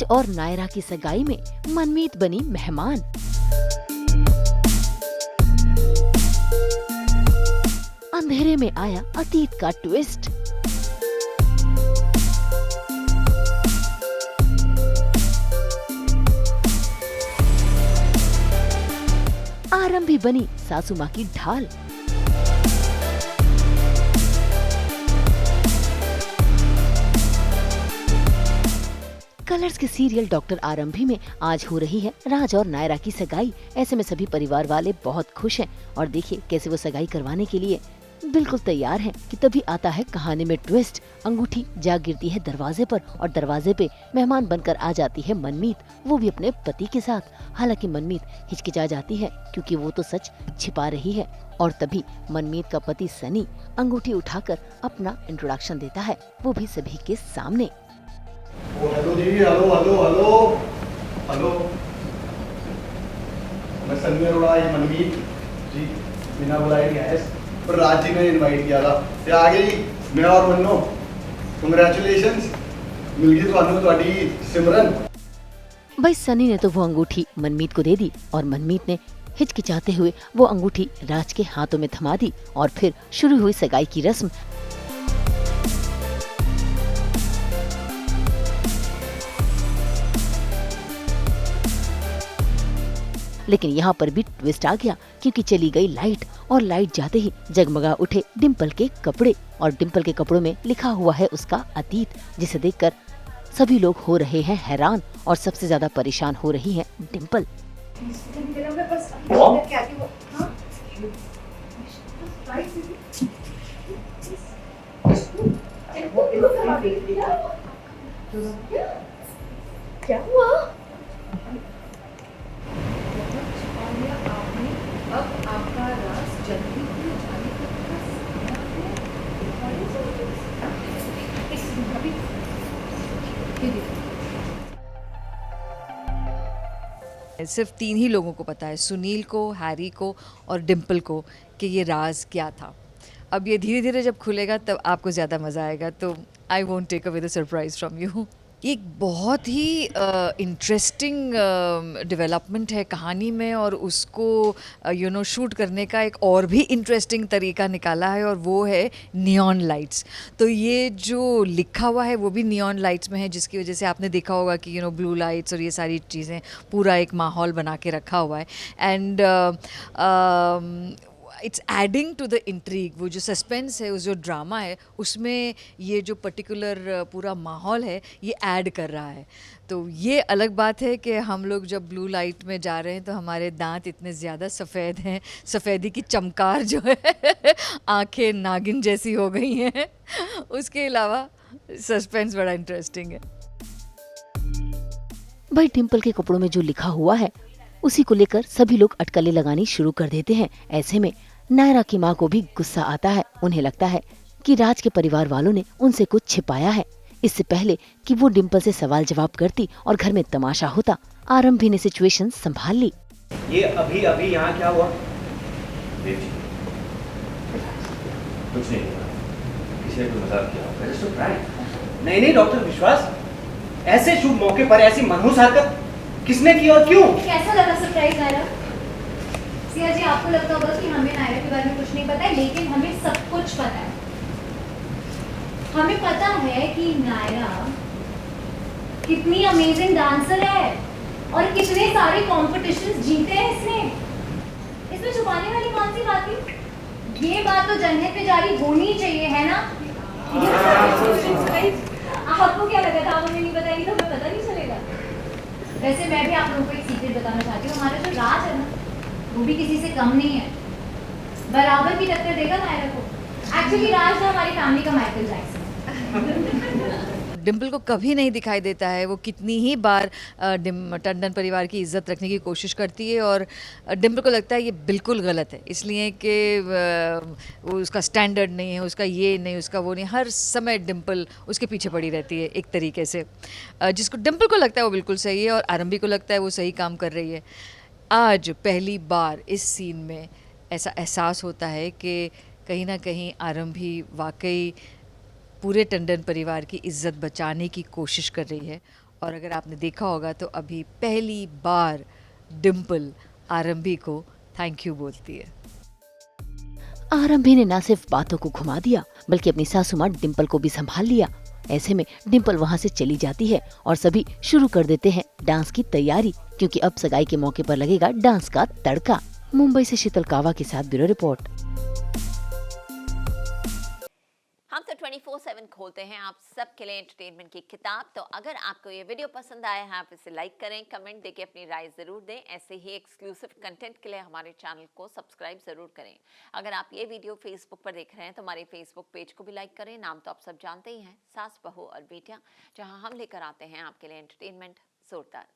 राज और नायरा की सगाई में मनमीत बनी मेहमान। अंधेरे में आया अतीत का ट्विस्ट। आरंभी बनी सासू माँ की ढाल। कलर्स के सीरियल डॉक्टर आरंभी में आज हो रही है राज और नायरा की सगाई। ऐसे में सभी परिवार वाले बहुत खुश हैं और देखिए कैसे वो सगाई करवाने के लिए बिल्कुल तैयार हैं कि तभी आता है कहानी में ट्विस्ट। अंगूठी जा गिरती है दरवाजे पर और दरवाजे पे मेहमान बनकर आ जाती है मनमीत, वो भी अपने पति के साथ। हालांकि मनमीत हिचकिचा जाती है क्योंकि वो तो सच छिपा रही है और तभी मनमीत का पति सनी अंगूठी उठाकर अपना इंट्रोडक्शन देता है, वो भी सभी के सामने। हेलो जी, हेलो हेलो हेलो हेलो, मैं सनी अरोड़ा, ये मनमीत जी बिना बुलाए गया है, पर राज जी ने इनवाइट किया था ते आ गई मैं और मन्नो। कंग्रेचुलेशंस, मिल गई ਤੁਹਾਨੂੰ ਤੁਹਾਡੀ सिमरन। भाई सनी ने तो वो अंगूठी मनमीत को दे दी और मनमीत ने हिचकिचाते हुए वो अंगूठी राज के हाथों में थमा दी और फिर शुरू हुई सगाई की रस्म। लेकिन यहाँ पर भी ट्विस्ट आ गया क्योंकि चली गई लाइट और लाइट जाते ही जगमगा उठे डिम्पल के कपड़े और डिम्पल के कपड़ों में लिखा हुआ है उसका अतीत, जिसे देखकर सभी लोग हो रहे हैं हैरान और सबसे ज्यादा परेशान हो रही है डिम्पल। क्या हुआ? अब आपका राज जल्दी ही जाने सिर्फ 3 ही लोगों को पता है, सुनील को, हैरी को और डिम्पल को, कि ये राज क्या था। अब ये धीरे धीरे जब खुलेगा तब आपको ज़्यादा मज़ा आएगा, तो I won't take away the surprise from you. ये एक बहुत ही इंटरेस्टिंग डेवलपमेंट है कहानी में और उसको शूट करने का एक और भी इंटरेस्टिंग तरीका निकाला है और वो है नियॉन लाइट्स। तो ये जो लिखा हुआ है वो भी नियॉन लाइट्स में है, जिसकी वजह से आपने देखा होगा कि ब्लू लाइट्स और ये सारी चीज़ें पूरा एक माहौल बना के रखा हुआ है। And it's adding to the intrigue, वो जो सस्पेंस है, उस जो ड्रामा है, उसमें ये जो पर्टिकुलर पूरा माहौल है ये ऐड कर रहा है। तो ये अलग बात है कि हम लोग जब ब्लू लाइट में जा रहे हैं तो हमारे दांत इतने ज़्यादा सफ़ेद हैं, सफ़ेदी की चमकार जो है आंखें नागिन जैसी हो गई हैं। उसके अलावा सस्पेंस बड़ा इंटरेस्टिंग है। भाई डिम्पल के कपड़ों में जो लिखा हुआ है उसी को लेकर सभी लोग अटकलें लगानी शुरू कर देते हैं। ऐसे में नायरा की माँ को भी गुस्सा आता है। उन्हें लगता है कि राज के परिवार वालों ने उनसे कुछ छिपाया है। इससे पहले कि वो डिम्पल से सवाल जवाब करती और घर में तमाशा होता, आरंभी ने सिचुएशन संभाल ली। ये अभी अभी यहाँ क्या हुआ? कुछ नहीं हुआ, किसी ने कोई मजाक किया। नहीं डॉक्टर विश्वास, ऐसे शुभ मौके पर ऐसी मनहूस हरकत किसने की और क्यों? कैसा लगा सरप्राइज नायरा? सिया जी, आपको लगता होगा कि हमें नायरा के बारे में कुछ नहीं पता है, लेकिन हमें सब कुछ पता है। हमें पता है कि नायरा कितनी अमेजिंग डांसर है और कितने सारे कॉम्पिटिशंस जीते हैं इसने। इसमें छुपाने वाली कौन सी बात है? ये बात तो जन्नत पे जारी होनी चाहिए, है ना? आपको क्या लगा था? आप हमें नहीं बताएंगे तो हमें पता नहीं चलेगा। वैसे मैं भी आप लोगों को एक सीक्रेट बताना चाहती हूँ। हमारा जो राज है ना, वो भी किसी से कम नहीं है, बराबर की टक्कर देगा नायरा को। एक्चुअली राज ना हमारी फैमिली का माइकल जैक्सन। डिम्पल को कभी नहीं दिखाई देता है, वो कितनी ही बार टंडन परिवार की इज्जत रखने की कोशिश करती है और डिम्पल को लगता है ये बिल्कुल गलत है, इसलिए कि वो उसका स्टैंडर्ड नहीं है, उसका ये नहीं, उसका वो नहीं। हर समय डिम्पल उसके पीछे पड़ी रहती है एक तरीके से। जिसको डिम्पल को लगता है वो बिल्कुल सही है और आरंभी को लगता है वो सही काम कर रही है। आज पहली बार इस सीन में ऐसा एहसास होता है कि कहीं ना कहीं आरंभी वाकई पूरे टंडन परिवार की इज्जत बचाने की कोशिश कर रही है और अगर आपने देखा होगा तो अभी पहली बार डिम्पल आरंभी को थैंक यू बोलती है। आरंभी ने न सिर्फ बातों को घुमा दिया बल्कि अपनी सासू माँ डिम्पल को भी संभाल लिया। ऐसे में डिम्पल वहाँ से चली जाती है और सभी शुरू कर देते हैं डांस की तैयारी, क्योंकि अब सगाई के मौके पर लगेगा डांस का तड़का। मुंबई से शीतल कावा के साथ ब्यूरो रिपोर्ट। हम तो 24/7 खोलते हैं आप सबके लिए एंटरटेनमेंट की किताब। तो अगर आपको ये वीडियो पसंद आया है, आप इसे लाइक करें, कमेंट देके अपनी राय ज़रूर दें। ऐसे ही एक्सक्लूसिव कंटेंट के लिए हमारे चैनल को सब्सक्राइब ज़रूर करें। अगर आप ये वीडियो फेसबुक पर देख रहे हैं तो हमारे फेसबुक पेज को भी लाइक करें। नाम तो आप सब जानते ही हैं, सास, बहू और बेटियाँ, जहाँ हम लेकर आते हैं आपके लिए एंटरटेनमेंट जोरदार।